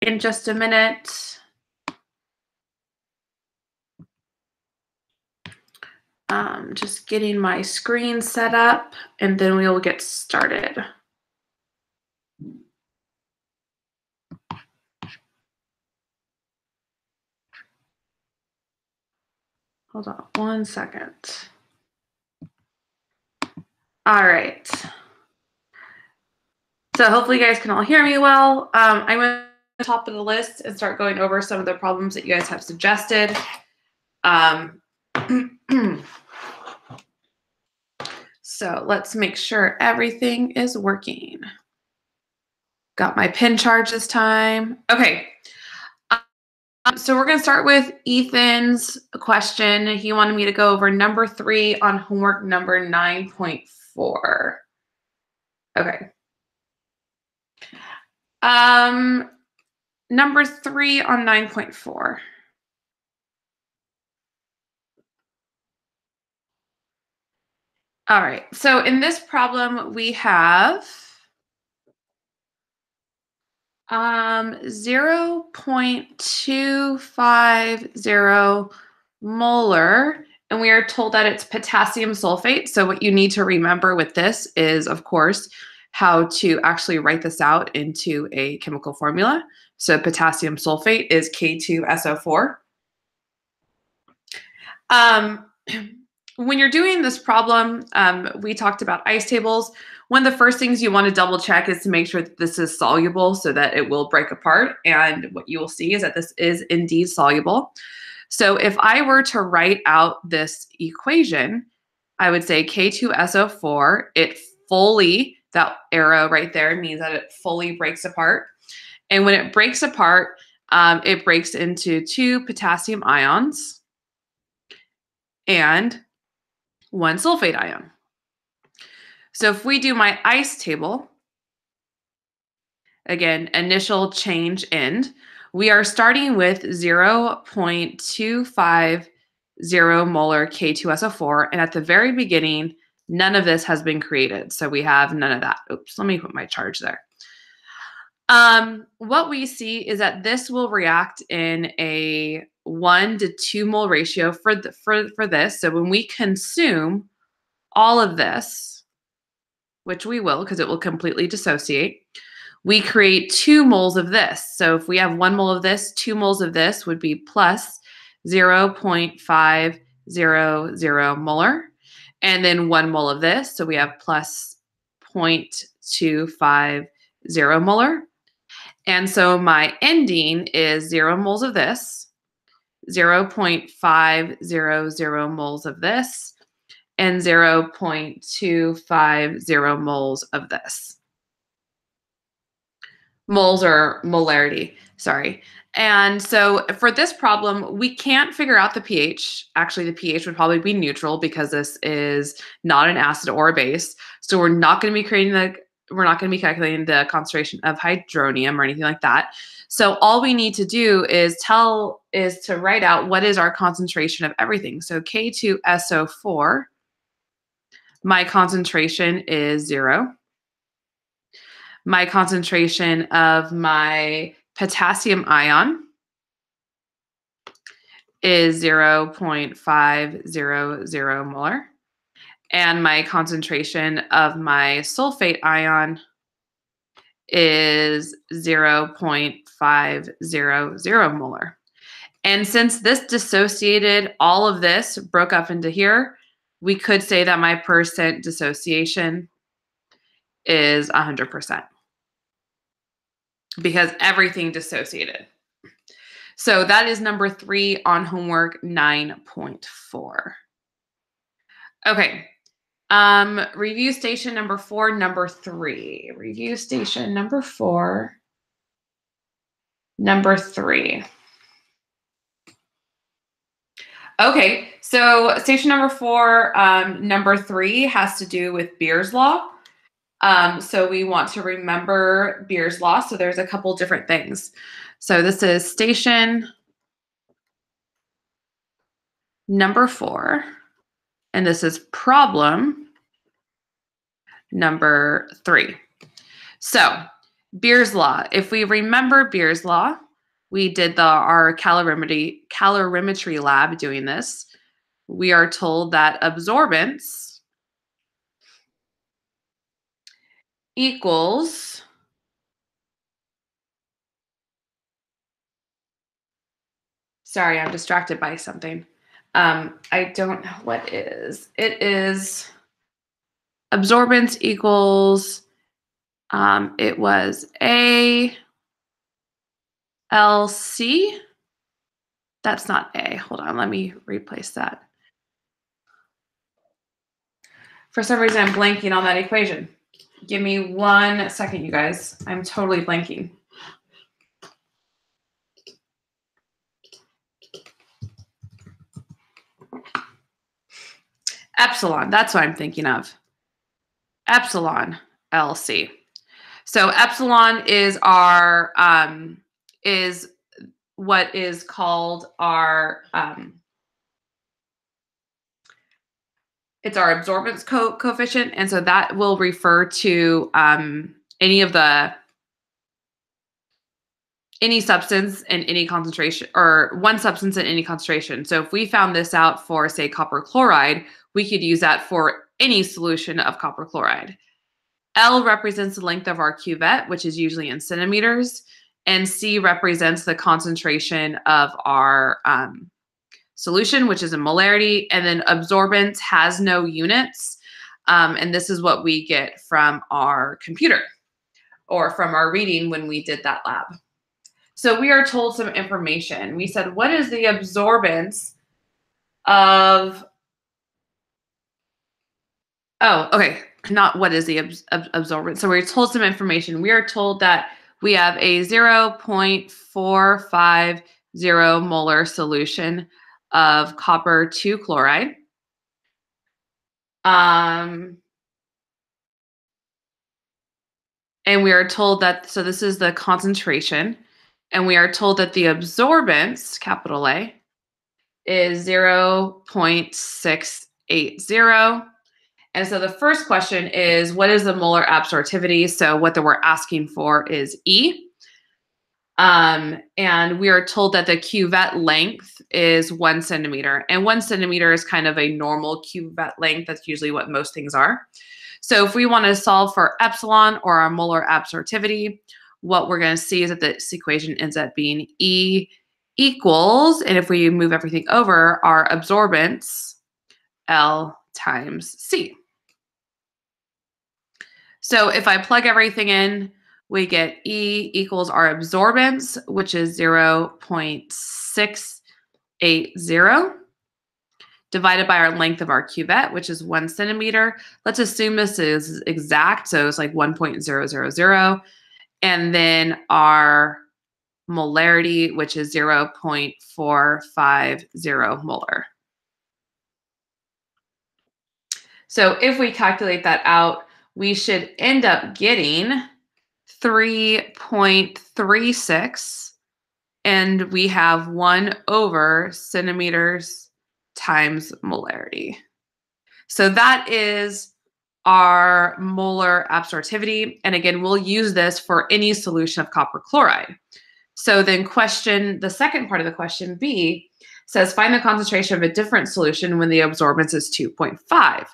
in just a minute. Just getting my screen set up, and then we will get started. Hold on 1 second. All right. So hopefully you guys can all hear me well. I'm going to the top of the list and start going over some of the problems that you guys have suggested. So let's make sure everything is working. Got my pin charge this time. Okay. So we're going to start with Ethan's question. He wanted me to go over number 3 on homework number 9.4. Okay. Number 3 on 9.4. All right, so in this problem, we have 0.250 molar, and we are told that it's potassium sulfate. So what you need to remember with this is, of course, how to actually write this out into a chemical formula. So potassium sulfate is K2SO4. When you're doing this problem, we talked about ice tables. One of the first things you want to double check is to make sure that this is soluble so that it will break apart. And what you will see is that this is indeed soluble. So if I were to write out this equation, I would say K2SO4, it fully, that arrow right there means that it fully breaks apart. And when it breaks apart, it breaks into 2 potassium ions and 1 sulfate ion. So if we do my ice table, again, initial change end, we are starting with 0.250 molar K2SO4, and at the very beginning, none of this has been created. So we have none of that. Oops, let me put my charge there. What we see is that this will react in a 1 to 2 mole ratio for this. So when we consume all of this, which we will because it will completely dissociate, we create 2 moles of this. So if we have 1 mole of this, 2 moles of this would be plus 0.500 molar, and then 1 mole of this. So we have plus 0.250 molar. And so my ending is 0 moles of this, 0.500 moles of this, and 0.250 moles of this. Moles or molarity, sorry. And so for this problem, we can't figure out the pH. Actually, the pH would probably be neutral because this is not an acid or a base. So we're not going to be calculating the concentration of hydronium or anything like that. So all we need to do is to write out what is our concentration of everything. So K2SO4, my concentration is 0. My concentration of my potassium ion is 0.500 molar. And my concentration of my sulfate ion is 0.500 molar. And since this dissociated, all of this broke up into here, we could say that my percent dissociation is 100% because everything dissociated. So that is number 3 on homework 9.4. Okay. Review station number 4, number 3. Review station number 4, number 3. Okay, so station number 4, number 3 has to do with Beer's law. So we want to remember Beer's law. So there's a couple different things. So this is station number 4, and this is problem number 3. So Beer's law. If we remember Beer's law, we did our calorimetry lab doing this. We are told that absorbance equals sorry, I'm distracted by something. I don't know what it is. It is absorbance equals it was ALC. That's not A. Hold on, let me replace that. For some reason, I'm blanking on that equation. Give me 1 second, you guys. I'm totally blanking. Epsilon, that's what I'm thinking of. Epsilon LC. So epsilon is our is what is called our it's our absorbance coefficient, and so that will refer to any substance in any concentration, or one substance in any concentration. So if we found this out for, say, copper chloride, we could use that for any solution of copper chloride. L represents the length of our cuvette, which is usually in centimeters, and C represents the concentration of our solution, which is in molarity, and then absorbance has no units, and this is what we get from our computer or from our reading when we did that lab. So we are told some information. We said, what is the absorbance of, oh, okay, not what is the absorbance. So we're told some information. We are told that we have a 0.450 molar solution of copper 2 chloride. And we are told that, so this is the concentration, and we are told that the absorbance, capital A, is 0.680. And so the first question is, what is the molar absorptivity? So what we're asking for is E. And we are told that the cuvette length is 1 centimeter. And 1 centimeter is kind of a normal cuvette length. That's usually what most things are. So if we want to solve for epsilon, or our molar absorptivity, what we're going to see is that this equation ends up being E equals, and if we move everything over, our absorbance, L times C. So if I plug everything in, we get E equals our absorbance, which is 0.680, divided by our length of our cuvette, which is 1 centimeter. Let's assume this is exact, so it's like 1.000. And then our molarity, which is 0.450 molar. So if we calculate that out, we should end up getting 3.36, and we have 1 over centimeters times molarity. So that is our molar absorptivity. And again, we'll use this for any solution of copper chloride. So then the second part of the question B says, find the concentration of a different solution when the absorbance is 2.5.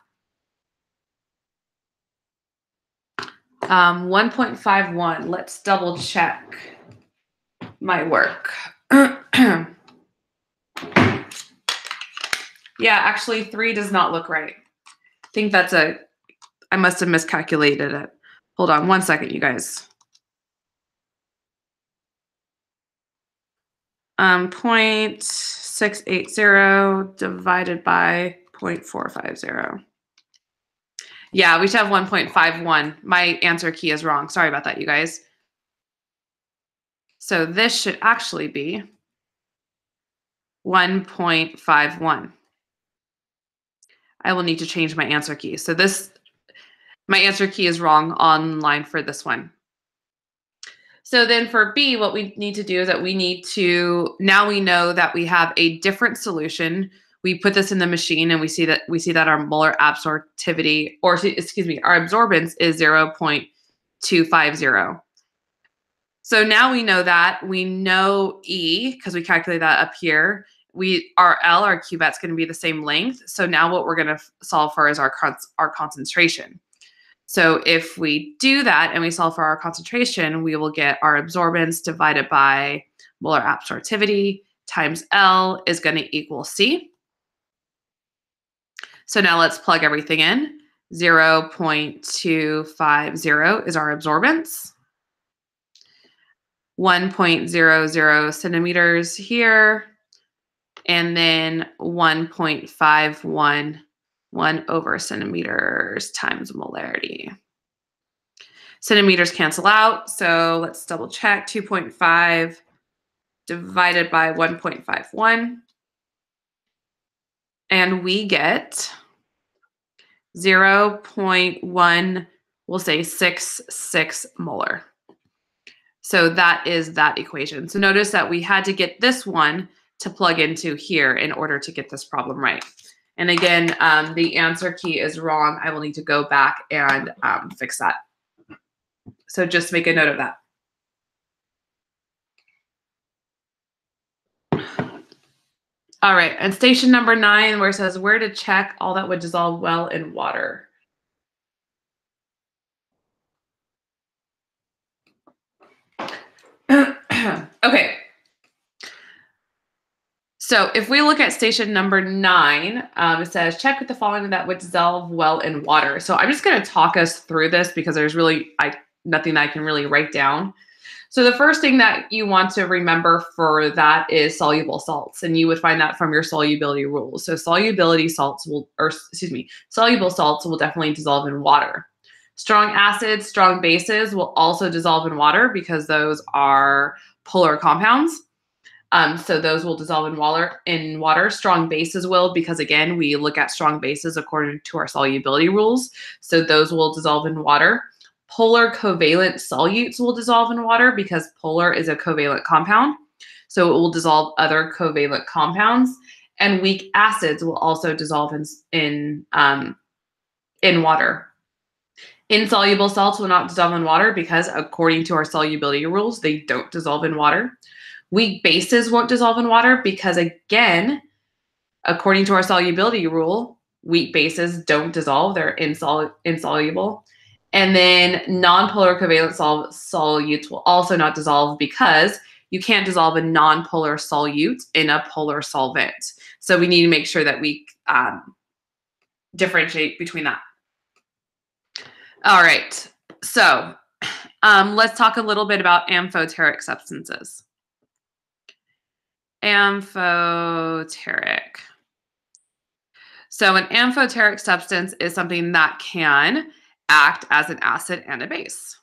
1.51. Let's double check my work. Yeah, actually 3 does not look right. I think I must have miscalculated it. Hold on 1 second, you guys. 0.680 divided by 0.450. Yeah, we should have 1.51. My answer key is wrong. Sorry about that, you guys. So this should actually be 1.51. I will need to change my answer key. So my answer key is wrong online for this one. So then for B, what we need to do is that now we know that we have a different solution. We put this in the machine and we see that our molar absorptivity, or excuse me, our absorbance is 0.250. So now we know that. We know E, because we calculate that up here. Our L, our cuvette's going to be the same length. So now what we're going to solve for is our concentration. So if we do that and we solve for our concentration, we will get our absorbance divided by molar absorptivity times L is going to equal C. So now let's plug everything in. 0.250 is our absorbance. 1.00 centimeters here, and then 1.511 over centimeters times molarity. Centimeters cancel out, so let's double check. 2.5 divided by 1.51, and we get 0.1, we'll say 66 molar. So that is that equation. So notice that we had to get this one to plug into here in order to get this problem right. And again, the answer key is wrong. I will need to go back and fix that. So just make a note of that. All right, and station number 9, where it says where to check all that would dissolve well in water. Okay. So if we look at station number 9, it says check with the following that would dissolve well in water. So I'm just going to talk us through this because there's really nothing that I can really write down. So the first thing that you want to remember for that is soluble salts, and you would find that from your solubility rules. So soluble salts will definitely dissolve in water. Strong acids, strong bases will also dissolve in water because those are polar compounds. So those will dissolve in water. Strong bases will, because again, we look at strong bases according to our solubility rules. So those will dissolve in water. Polar covalent solutes will dissolve in water because polar is a covalent compound. So it will dissolve other covalent compounds. And weak acids will also dissolve in water. Insoluble salts will not dissolve in water because according to our solubility rules, they don't dissolve in water. Weak bases won't dissolve in water because, again, according to our solubility rule, weak bases don't dissolve. They're insoluble. And then nonpolar covalent solutes will also not dissolve because you can't dissolve a nonpolar solute in a polar solvent. So we need to make sure that we differentiate between that. All right. So let's talk a little bit about amphoteric substances. Amphoteric. So an amphoteric substance is something that can act as an acid and a base.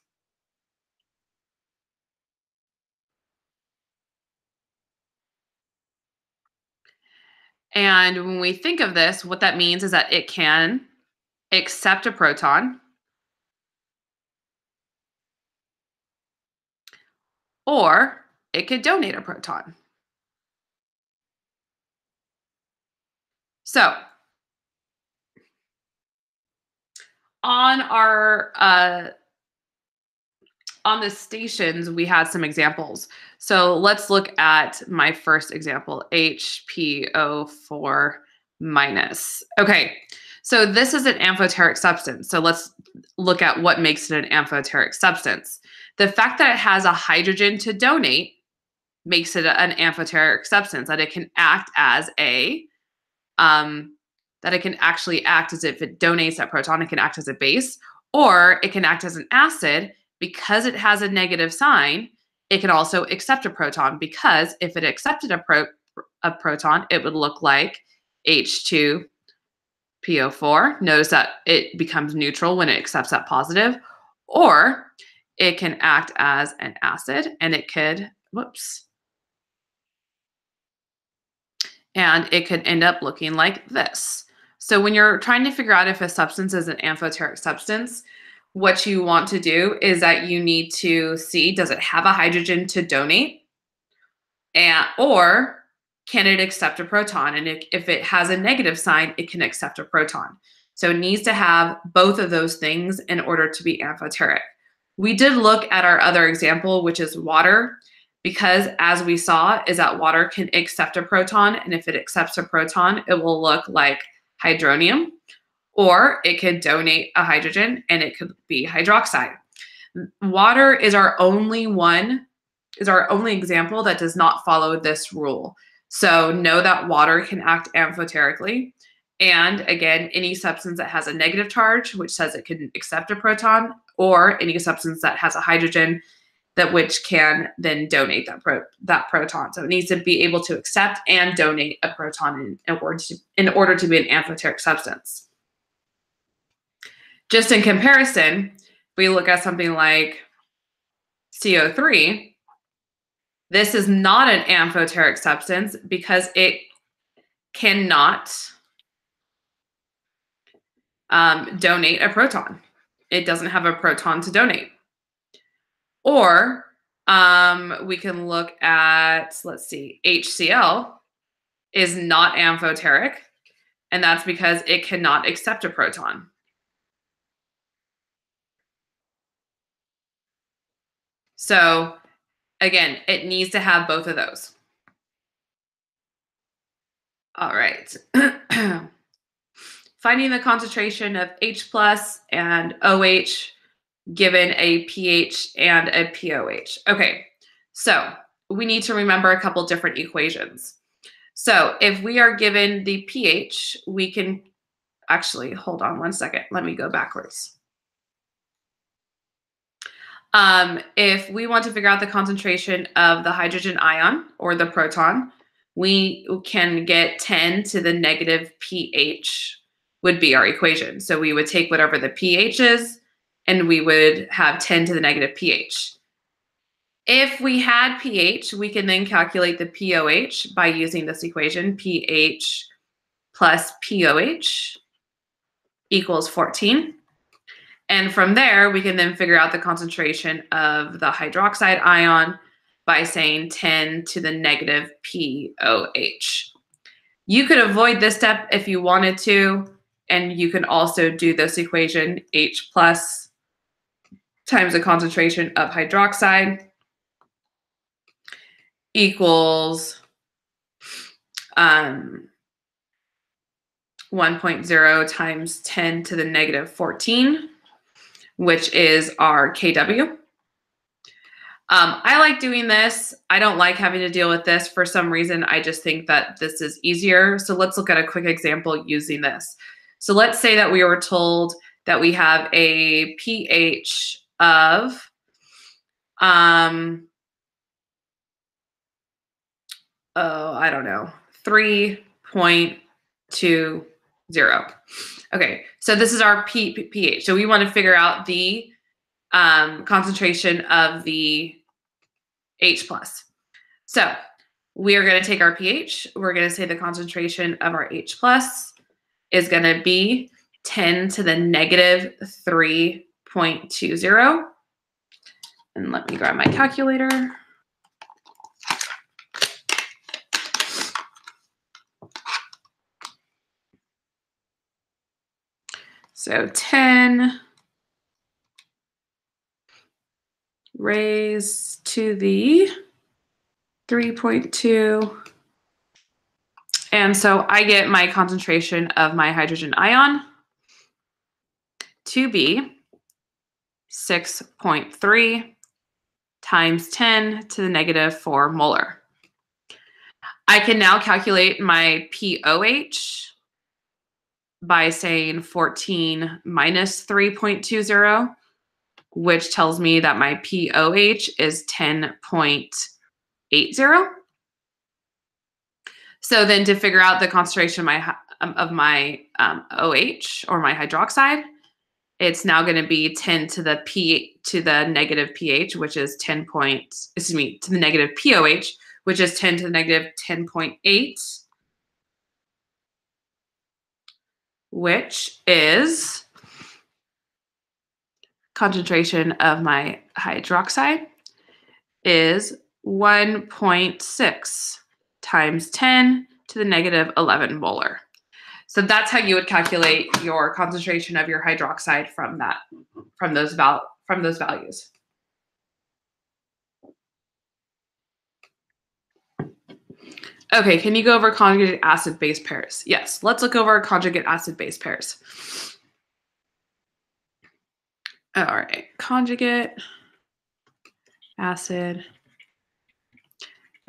And when we think of this, what that means is that it can accept a proton or it could donate a proton. So on the stations, we had some examples. So let's look at my first example, HPO4 minus. Okay, so this is an amphoteric substance. So let's look at what makes it an amphoteric substance. The fact that it has a hydrogen to donate makes it an amphoteric substance, that it can act as that it can actually act as if it donates that proton, it can act as a base, or it can act as an acid. Because it has a negative sign, it can also accept a proton, because if it accepted a proton, it would look like H2PO4. Notice that it becomes neutral when it accepts that positive, or it can act as an acid and it could, and it could end up looking like this. So when you're trying to figure out if a substance is an amphoteric substance, what you want to do is that you need to see, does it have a hydrogen to donate? Or can it accept a proton? And if it has a negative sign, it can accept a proton. So it needs to have both of those things in order to be amphoteric. We did look at our other example, which is water, because as we saw is that water can accept a proton, and if it accepts a proton, it will look like hydronium, or it could donate a hydrogen and it could be hydroxide. Water is our only example that does not follow this rule. So know that water can act amphoterically. And again, any substance that has a negative charge, which says it can accept a proton, or any substance that has a hydrogen, that which can then donate that proton. So it needs to be able to accept and donate a proton in order to be an amphoteric substance. Just in comparison, we look at something like CO3. This is not an amphoteric substance because it cannot donate a proton. It doesn't have a proton to donate. Or we can look at, let's see, HCl is not amphoteric, and that's because it cannot accept a proton. So again, it needs to have both of those. All right. Finding the concentration of H plus and OH given a pH and a POH. Okay, so we need to remember a couple different equations. So if we are given the pH, we can actually, hold on one second. Let me go backwards. If we want to figure out the concentration of the hydrogen ion or the proton, we can get 10 to the negative pH would be our equation. So we would take whatever the pH is, and we would have 10 to the negative pH. If we had pH, we can then calculate the POH by using this equation, pH plus POH equals 14. And from there, we can then figure out the concentration of the hydroxide ion by saying 10 to the negative POH. You could avoid this step if you wanted to, and you can also do this equation, H plus times the concentration of hydroxide equals 1.0 times 10 to the negative 14, which is our kW. I like doing this. I don't like having to deal with this for some reason. I just think that this is easier. So let's look at a quick example using this. So let's say that we were told that we have a pH of I don't know, 3.20. Okay, so this is our pH. So we want to figure out the concentration of the H plus. So we are going to take our pH. We're going to say the concentration of our H plus is going to be 10 to the negative 3.20. And let me grab my calculator. So 10 raised to the 3.2. And so I get my concentration of my hydrogen ion to be 6.3 times 10 to the negative 4 molar. I can now calculate my POH by saying 14 minus 3.20, which tells me that my POH is 10.80. So then to figure out the concentration of my OH or my hydroxide, it's now going to be 10 to the negative pH, which is to the negative POH, which is 10 to the negative 10.8, which is concentration of my hydroxide is 1.6 times 10 to the negative 11 molar. So that's how you would calculate your concentration of your hydroxide from from those values. Okay, can you go over conjugate acid-base pairs? Yes, let's look over conjugate acid-base pairs. All right, conjugate acid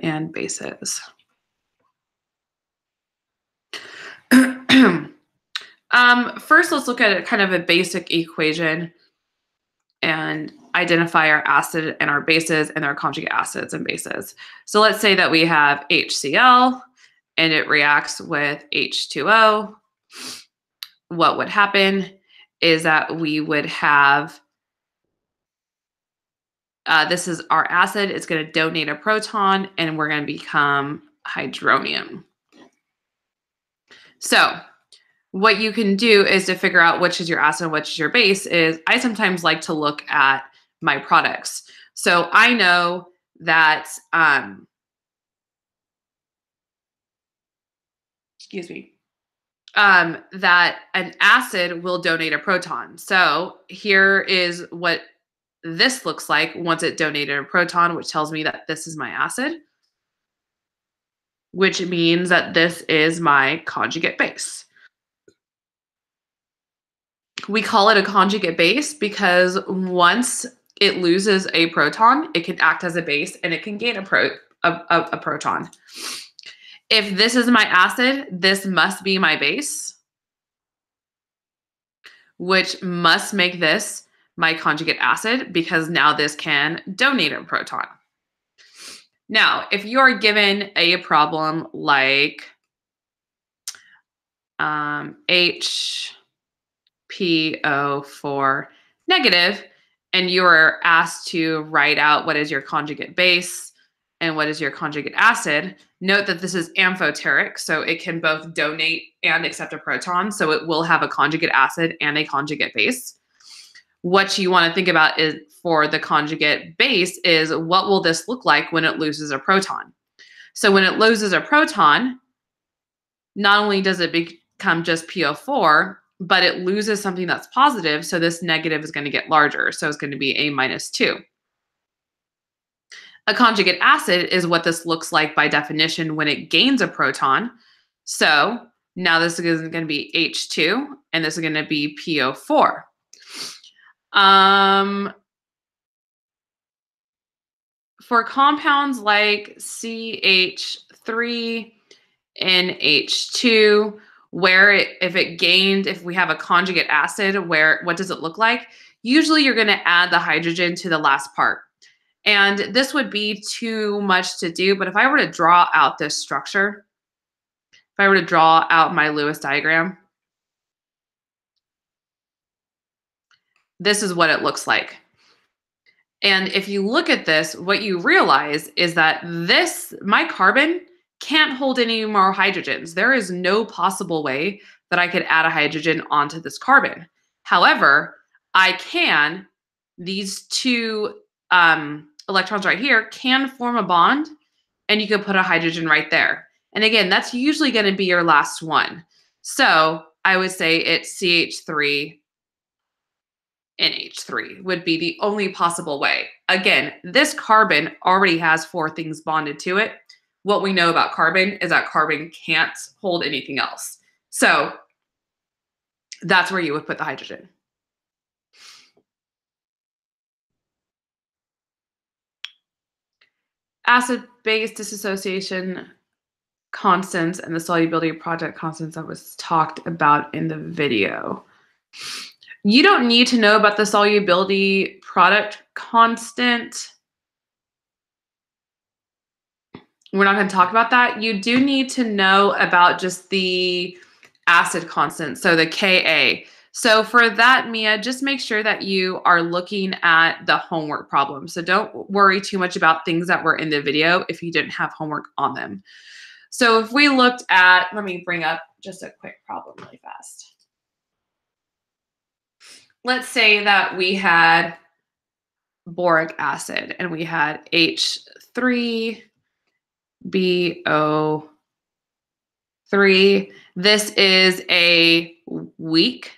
and bases. First, let's look at kind of a basic equation and identify our acid and our bases and our conjugate acids and bases. So let's say that we have HCl and it reacts with H2O. What would happen is that we would have, this is our acid, it's going to donate a proton and we're going to become hydronium. So what you can do is to figure out which is your acid and which is your base is I sometimes like to look at my products. So I know that, that an acid will donate a proton. So here is what this looks like once it donated a proton, which tells me that this is my acid, which means that this is my conjugate base. We call it a conjugate base because once it loses a proton, it can act as a base and it can gain a proton. If this is my acid, this must be my base, which must make this my conjugate acid because now this can donate a proton. Now, if you are given a problem like HPO4 negative, and you are asked to write out what is your conjugate base and what is your conjugate acid, note that this is amphoteric, so it can both donate and accept a proton, so it will have a conjugate acid and a conjugate base. What you want to think about is for the conjugate base is what will this look like when it loses a proton? So when it loses a proton, not only does it become just PO4, but it loses something that's positive, so this negative is going to get larger, so it's going to be a -2. A conjugate acid is what this looks like by definition when it gains a proton. So now this is going to be H2, and this is going to be PO4. For compounds like CH3 and H2, where if we have a conjugate acid, what does it look like? Usually you're going to add the hydrogen to the last part. And this would be too much to do, but if I were to draw out this structure, if I were to draw out my Lewis diagram, this is what it looks like. And if you look at this, what you realize is that my carbon can't hold any more hydrogens. There is no possible way that I could add a hydrogen onto this carbon. However, these two electrons right here can form a bond, and you could put a hydrogen right there. And again, that's usually going to be your last one. So I would say it's CH3 NH3 would be the only possible way. Again, this carbon already has 4 things bonded to it. What we know about carbon is that carbon can't hold anything else. So that's where you would put the hydrogen. Acid-base dissociation constants and the solubility product constants that was talked about in the video. You don't need to know about the solubility product constant. We're not going to talk about that. You do need to know about just the acid constant, so the Ka. So for that, Mia, just make sure that you are looking at the homework problem. So don't worry too much about things that were in the video if you didn't have homework on them. So if we looked at, let me bring up just a quick problem really fast. Let's say that we had boric acid and we had H3BO3. This is a weak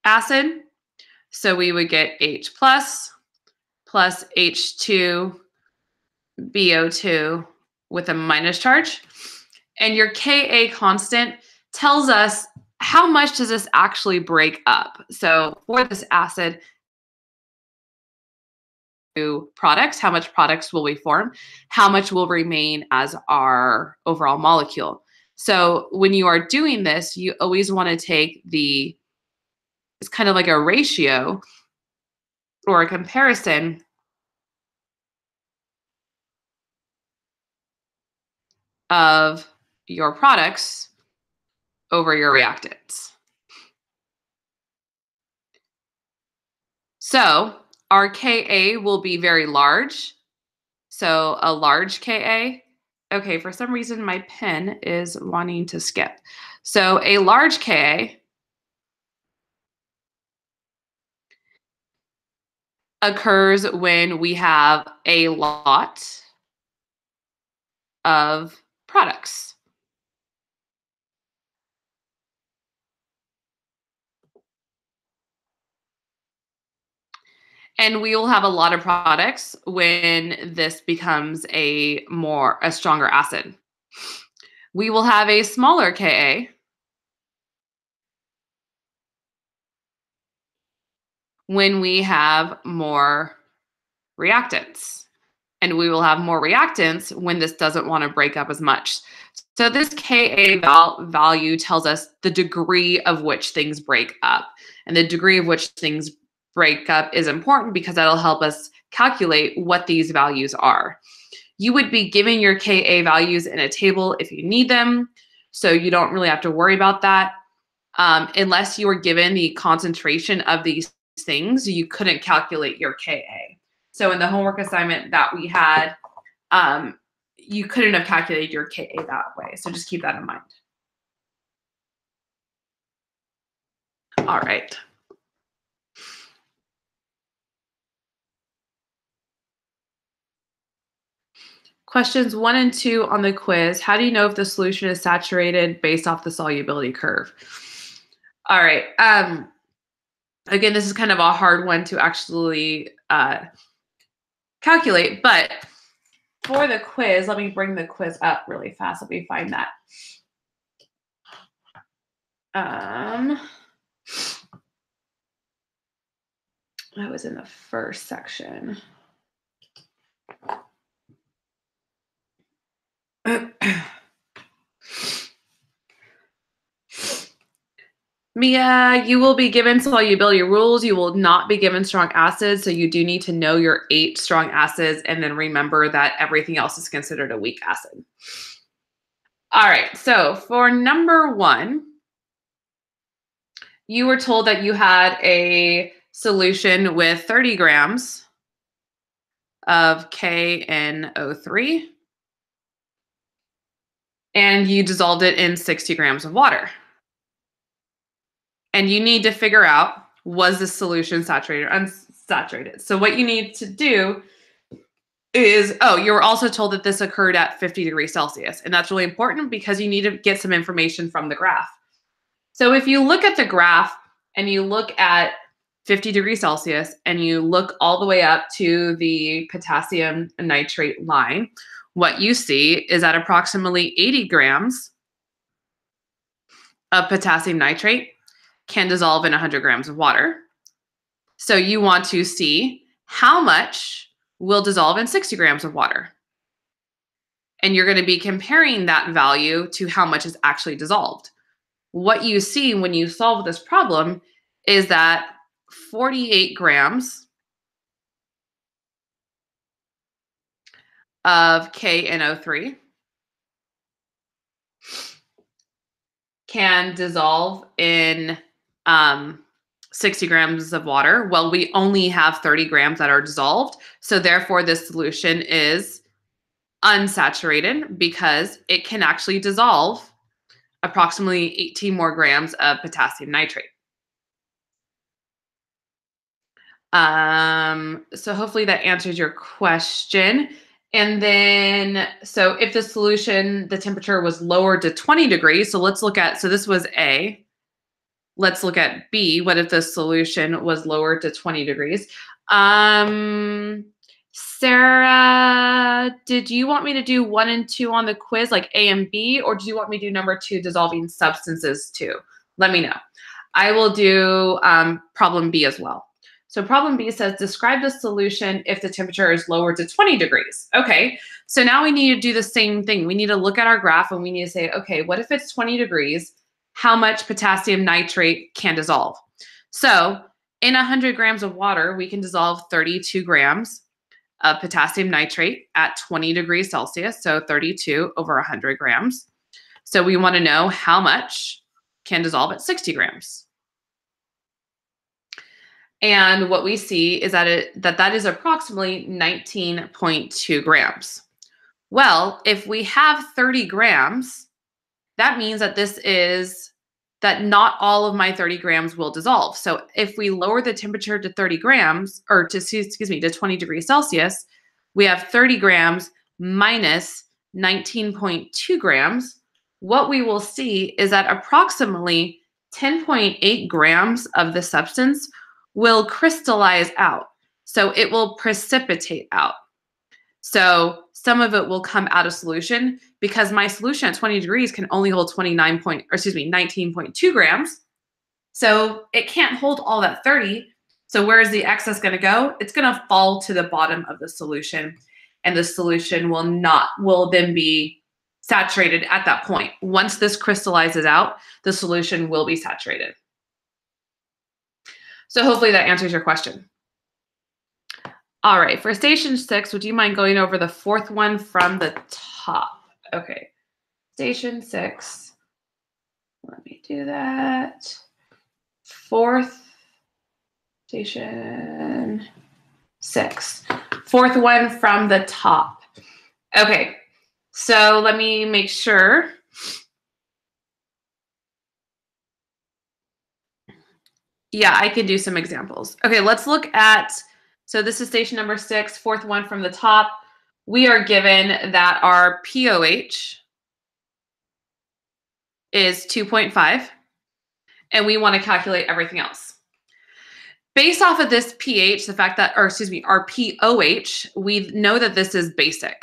acid. So we would get H plus plus H2BO2 with a minus charge. And your Ka constant tells us how much does this actually break up. So for this acid, products, how much products will we form, how much will remain as our overall molecule. So when you are doing this, you always want to take it's kind of like a ratio or a comparison of your products over your reactants. So our Ka will be very large. So a large Ka. Okay, for some reason my pen is wanting to skip. So a large Ka occurs when we have a lot of products. And we will have a lot of products when this becomes a stronger acid. We will have a smaller Ka when we have more reactants. And we will have more reactants when this doesn't want to break up as much. So this Ka value tells us the degree of which things break up. And the degree of which things break up is important because that'll help us calculate what these values are. You would be giving your Ka values in a table if you need them, so you don't really have to worry about that. Unless you were given the concentration of these things, you couldn't calculate your Ka. So in the homework assignment that we had, you couldn't have calculated your Ka that way. So just keep that in mind. All right. Questions 1 and 2 on the quiz. How do you know if the solution is saturated based off the solubility curve? All right. Again, this is kind of a hard one to actually calculate, but for the quiz, let me bring the quiz up really fast. Let me find that. That was in the first section. Mia, you will be given solubility rules. You will not be given strong acids. So you do need to know your 8 strong acids and then remember that everything else is considered a weak acid. All right. So for number 1, you were told that you had a solution with 30 grams of KNO3 and you dissolved it in 60 grams of water. And you need to figure out, was this solution saturated or unsaturated? So what you need to do is, you were also told that this occurred at 50 degrees Celsius. And that's really important because you need to get some information from the graph. So if you look at the graph and you look at 50 degrees Celsius and you look all the way up to the potassium nitrate line, what you see is that approximately 80 grams of potassium nitrate can dissolve in 100 grams of water. So you want to see how much will dissolve in 60 grams of water. And you're going to be comparing that value to how much is actually dissolved. What you see when you solve this problem is that 48 grams of KNO3 can dissolve in 60 grams of water. Well, we only have 30 grams that are dissolved. So therefore, this solution is unsaturated because it can actually dissolve approximately 18 more grams of potassium nitrate. So hopefully that answers your question. And then, so if the solution, the temperature was lowered to 20 degrees, so let's look at, so this was A. Let's look at B. What if the solution was lowered to 20 degrees? Sarah, did you want me to do 1 and 2 on the quiz, like A and B, or do you want me to do number 2, dissolving substances too? Let me know. I will do problem B as well. So problem B says, describe the solution if the temperature is lower to 20 degrees. Okay, so now we need to do the same thing. We need to look at our graph and we need to say, okay, what if it's 20 degrees? How much potassium nitrate can dissolve? So in 100 grams of water, we can dissolve 32 grams of potassium nitrate at 20 degrees Celsius, so 32 over 100 grams. So we want to know how much can dissolve at 60 grams. And what we see is that that is approximately 19.2 grams. Well, if we have 30 grams, that means that that not all of my 30 grams will dissolve. So if we lower the temperature to 30 grams, or to 20 degrees Celsius, we have 30 grams minus 19.2 grams. What we will see is that approximately 10.8 grams of the substance will crystallize out. So it will precipitate out. So some of it will come out of solution because my solution at 20 degrees can only hold 19.2 grams. So it can't hold all that 30. So where is the excess going to go? It's going to fall to the bottom of the solution, and the solution will then be saturated at that point. Once this crystallizes out, the solution will be saturated. So hopefully that answers your question. All right, for station 6, would you mind going over the 4th one from the top? Okay, station 6. Let me do that. 4th, station 6. 4th one from the top. Okay, so let me make sure. Yeah, I can do some examples. Okay, let's look at, so this is station number 6, 4th one from the top. We are given that our pOH is 2.5, and we want to calculate everything else. Based off of this pH, the fact that, our pOH, we know that this is basic.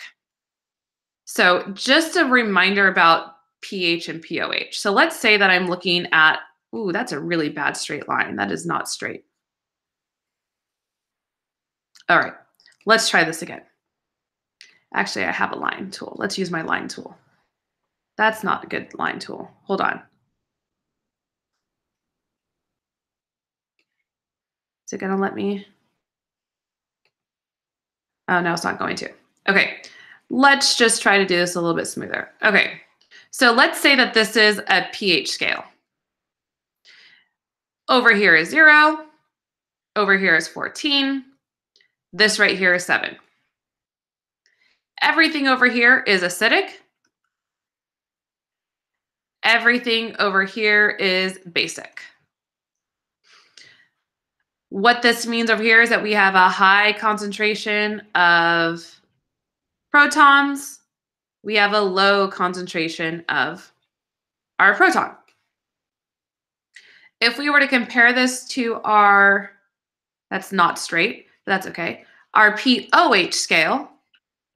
So just a reminder about pH and pOH. So let's say that I'm looking at, ooh, that's a really bad straight line. That is not straight. All right, let's try this again. Actually, I have a line tool. Let's use my line tool. That's not a good line tool. Hold on. Is it going to let me? Oh, no, it's not going to. Okay, let's just try to do this a little bit smoother. Okay, so let's say that this is a pH scale. Over here is 0. Over here is 14. This right here is 7. Everything over here is acidic. Everything over here is basic. What this means over here is that we have a high concentration of protons. We have a low concentration of our proton. If we were to compare this to our, that's not straight, but that's okay, our pOH scale,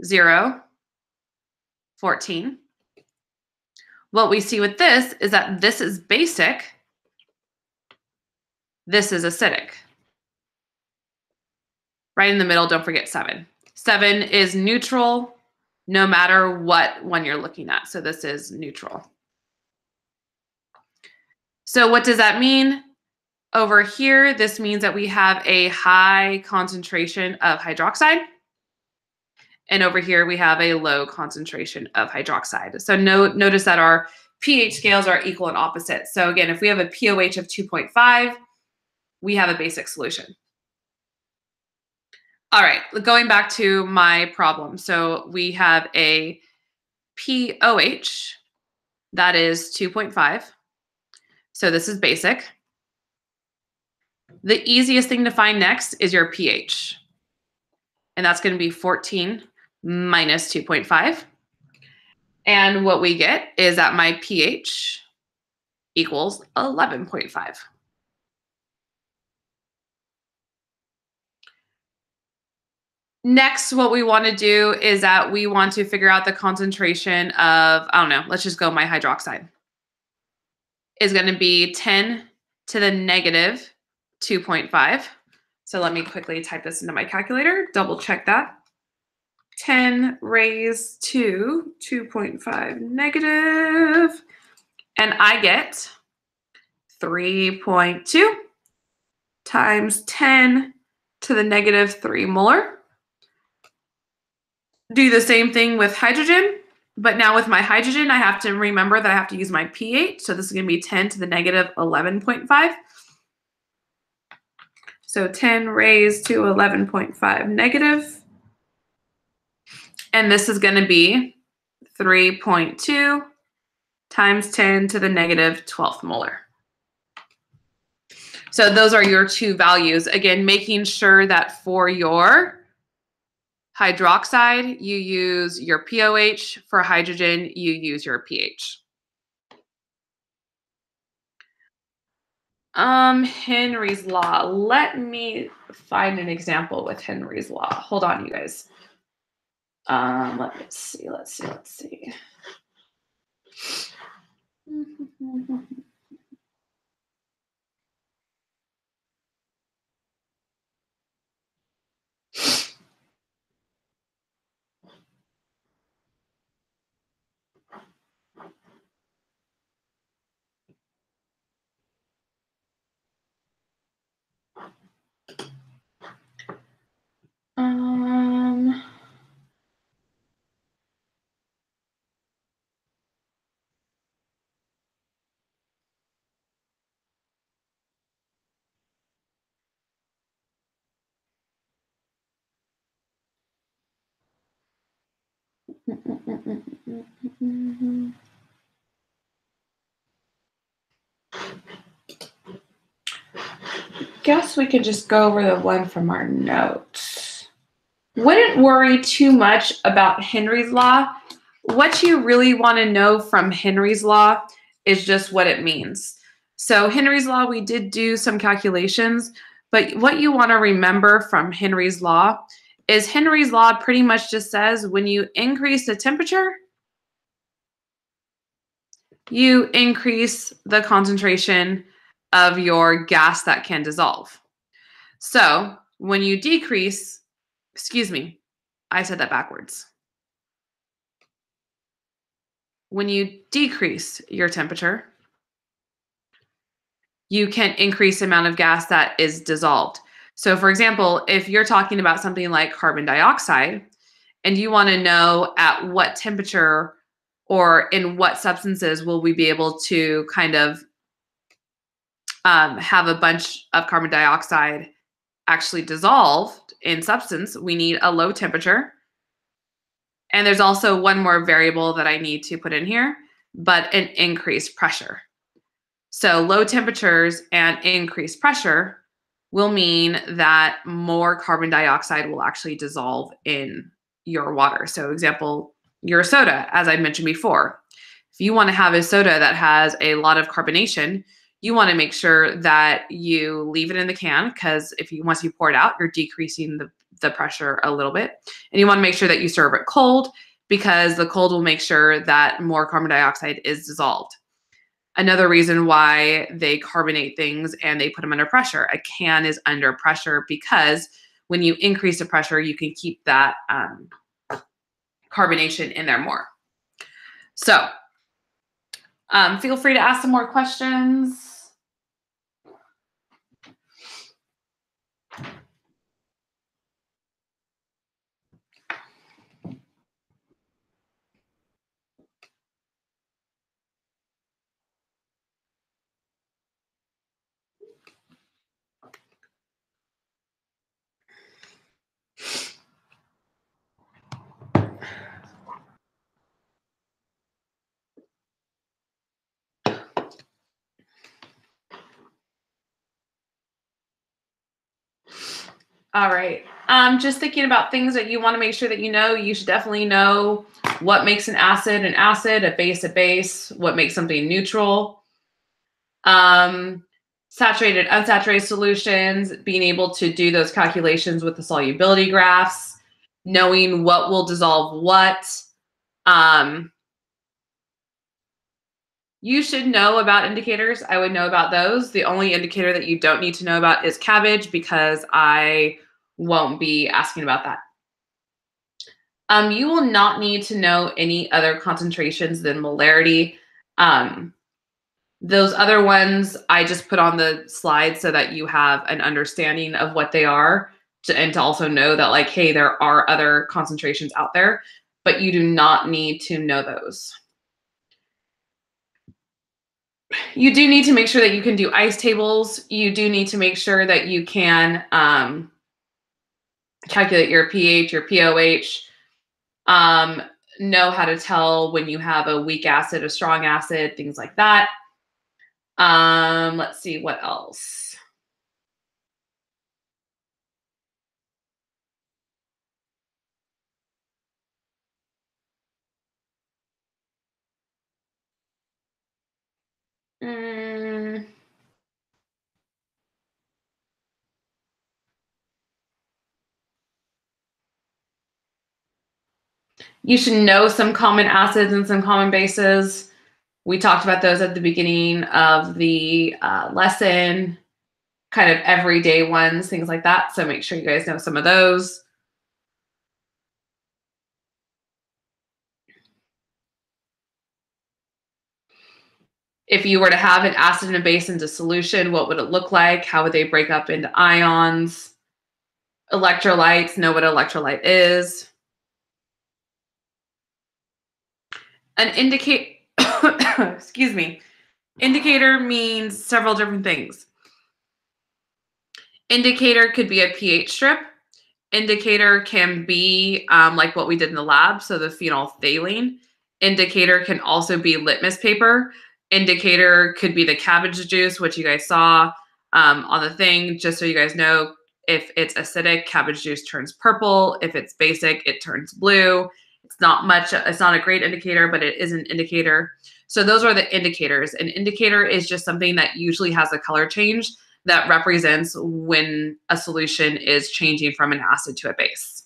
0, 14. What we see with this is that this is basic, this is acidic. Right in the middle, don't forget 7. 7 is neutral, no matter what one you're looking at. So this is neutral. So what does that mean? Over here, this means that we have a high concentration of hydroxide. And over here, we have a low concentration of hydroxide. So notice that our pH scales are equal and opposite. So again, if we have a pOH of 2.5, we have a basic solution. All right, going back to my problem. So we have a pOH that is 2.5. So this is basic. The easiest thing to find next is your pH. And that's going to be 14 minus 2.5. And what we get is that my pH equals 11.5. Next, what we want to do is that we want to figure out the concentration of, I don't know, let's just go my hydroxide is going to be 10 to the negative 2.5. So let me quickly type this into my calculator, double check that. 10 raised to 2.5 negative, and I get 3.2 times 10 to the negative 3 molar. Do the same thing with hydrogen, but now with my hydrogen, I have to remember that I have to use my pH. So this is going to be 10 to the negative 11.5. So 10 raised to 11.5 negative. And this is going to be 3.2 times 10 to the negative 12th molar. So those are your two values. Again, making sure that for your hydroxide, you use your POH. For hydrogen, you use your pH. Henry's law. Let me find an example with Henry's law. Hold on, you guys. Let's see. Guess we could just go over the one from our notes. Wouldn't worry too much about Henry's law. What you really want to know from Henry's law is just what it means. So Henry's law, we did do some calculations, but what you want to remember from Henry's law is Henry's law pretty much just says when you increase the temperature, you increase the concentration of your gas that can dissolve. So when you decrease, excuse me, I said that backwards. When you decrease your temperature, you can increase the amount of gas that is dissolved. So for example, if you're talking about something like carbon dioxide and you want to know at what temperature or in what substances will we be able to kind of have a bunch of carbon dioxide actually dissolved in substance, we need a low temperature. And there's also one more variable that I need to put in here, but an increased pressure. So low temperatures and increased pressure will mean that more carbon dioxide will actually dissolve in your water. So example, your soda, as I mentioned before. If you want to have a soda that has a lot of carbonation, you want to make sure that you leave it in the can because once you pour it out, you're decreasing the pressure a little bit. And you want to make sure that you serve it cold because the cold will make sure that more carbon dioxide is dissolved. Another reason why they carbonate things and they put them under pressure. A can is under pressure because when you increase the pressure, you can keep that carbonation in there more. So feel free to ask some more questions. All right. Just thinking about things that you want to make sure that you know. You should definitely know what makes an acid, a base, what makes something neutral. Saturated, unsaturated solutions, being able to do those calculations with the solubility graphs. knowing what will dissolve what. You should know about indicators. I would know about those. The only indicator that you don't need to know about is cabbage, because I won't be asking about that. You will not need to know any other concentrations than molarity. Those other ones I just put on the slide so that you have an understanding of what they are, and to also know that, like, hey, there are other concentrations out there, but you do not need to know those. You do need to make sure that you can do ice tables. You do need to make sure that you can calculate your pH, your pOH, know how to tell when you have a weak acid, a strong acid, things like that. Let's see what else. Mm, you should know some common acids and some common bases. We talked about those at the beginning of the lesson, kind of everyday ones, things like that. So make sure you guys know some of those. If you were to have an acid and a base into solution, what would it look like? How would they break up into ions? Electrolytes, know what electrolyte is. An indicate, excuse me, indicator means several different things. Indicator could be a pH strip. Indicator can be like what we did in the lab, so the phenolphthalein. Indicator can also be litmus paper. Indicator could be the cabbage juice, which you guys saw on the thing. Just so you guys know, if it's acidic, cabbage juice turns purple. If it's basic, it turns blue. It's not a great indicator, but it is an indicator. So those are the indicators. An indicator is just something that usually has a color change that represents when a solution is changing from an acid to a base.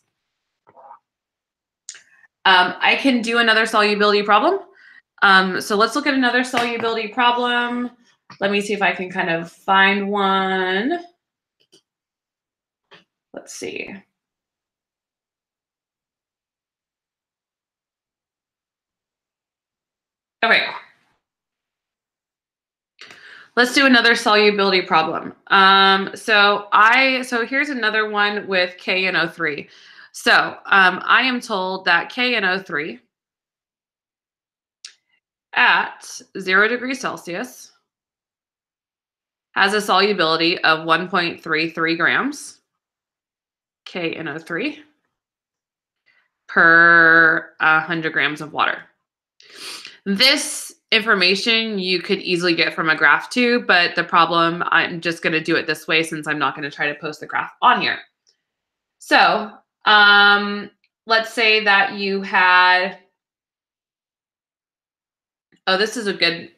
I can do another solubility problem. So let's look at another solubility problem. Let me see if I can kind of find one. Let's see. Okay. Let's do another solubility problem. So here's another one with KNO3. So I am told that KNO3 at 0 degrees Celsius has a solubility of 1.33 grams KNO3 per 100 grams of water. This information you could easily get from a graph too, but the problem, I'm just going to do it this way since I'm not going to try to post the graph on here. So let's say that you had, oh, this is a good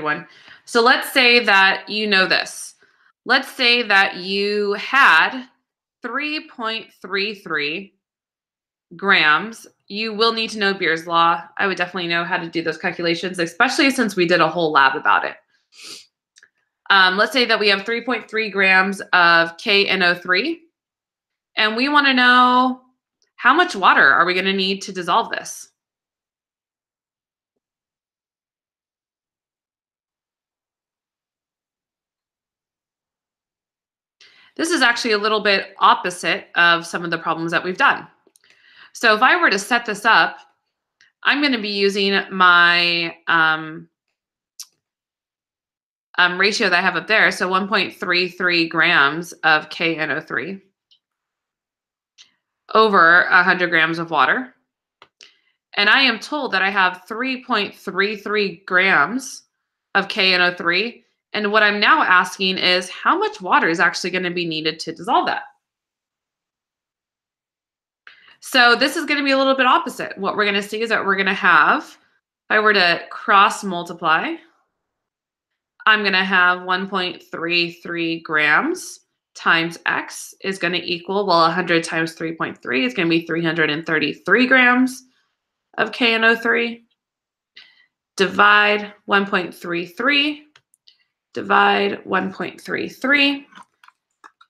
one. So let's say that you know this. Let's say that you had 3.33 grams. You will need to know Beer's law. I would definitely know how to do those calculations, especially since we did a whole lab about it. Let's say that we have 3.3 grams of KNO3, and we want to know how much water are we going to need to dissolve this? This is actually a little bit opposite of some of the problems that we've done. So if I were to set this up, I'm going to be using my ratio that I have up there. So 1.33 grams of KNO3 over 100 grams of water. And I am told that I have 3.33 grams of KNO3. And what I'm now asking is how much water is actually going to be needed to dissolve that? So this is going to be a little bit opposite. What we're going to see is that we're going to have, if I were to cross multiply, I'm going to have 1.33 grams times X is going to equal, well, 100 times 3.3 is going to be 333 grams of KNO3. Divide 1.33, divide 1.33.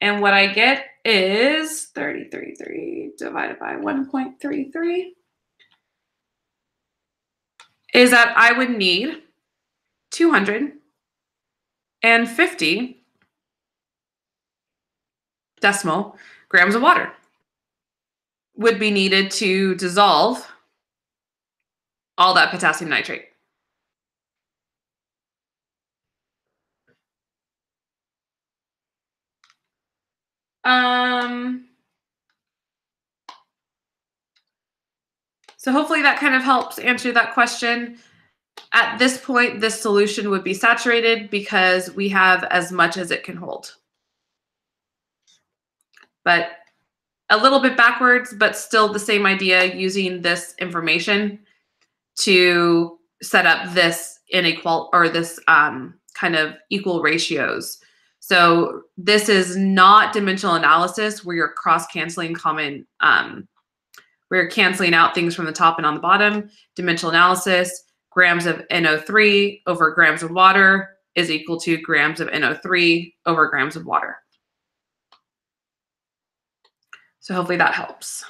And what I get is 33 divided by 1.33 is that I would need 250 decimal grams of water would be needed to dissolve all that potassium nitrate. So hopefully that kind of helps answer that question. At this point, this solution would be saturated because we have as much as it can hold. But a little bit backwards, but still the same idea, using this information to set up this inequal or this kind of equal ratios. So this is not dimensional analysis where you're cross-canceling common, we're canceling out things from the top and on the bottom. Dimensional analysis, grams of NO3 over grams of water is equal to grams of NO3 over grams of water. So hopefully that helps.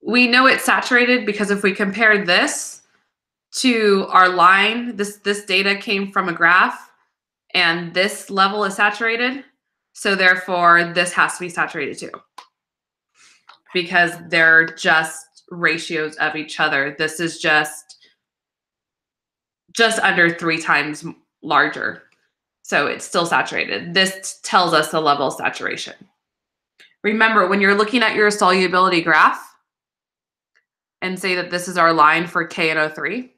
We know it's saturated because if we compare this to our line, this data came from a graph, and this level is saturated. So therefore, this has to be saturated too, because they're just ratios of each other. This is just under 3 times larger. So it's still saturated. This tells us the level of saturation. Remember, when you're looking at your solubility graph and say that this is our line for KNO3,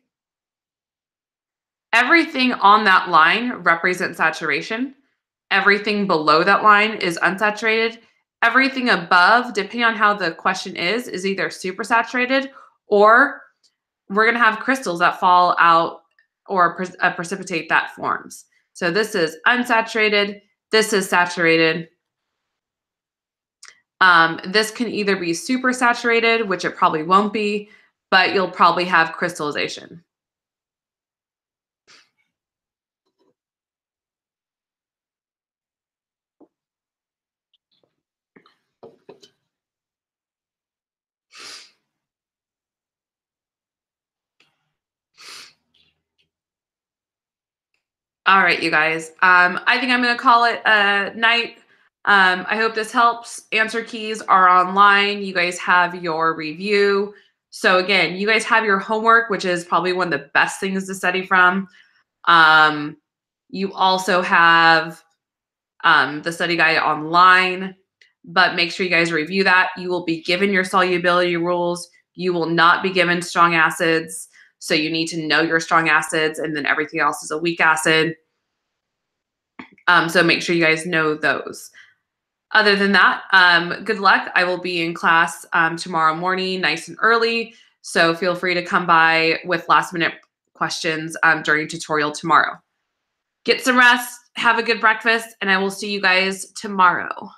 everything on that line represents saturation. Everything below that line is unsaturated. Everything above, depending on how the question is either supersaturated or we're going to have crystals that fall out or precipitate that forms. So this is unsaturated. This is saturated. This can either be supersaturated, which it probably won't be, but you'll probably have crystallization. All right, you guys. I think I'm going to call it a night. I hope this helps. Answer keys are online. You guys have your review. So again, you guys have your homework, which is probably one of the best things to study from. You also have the study guide online, but make sure you guys review that. You will be given your solubility rules. You will not be given strong acids. So you need to know your strong acids, and then everything else is a weak acid. So make sure you guys know those. Other than that, good luck. I will be in class tomorrow morning, nice and early. So feel free to come by with last minute questions during tutorial tomorrow. Get some rest, have a good breakfast, and I will see you guys tomorrow.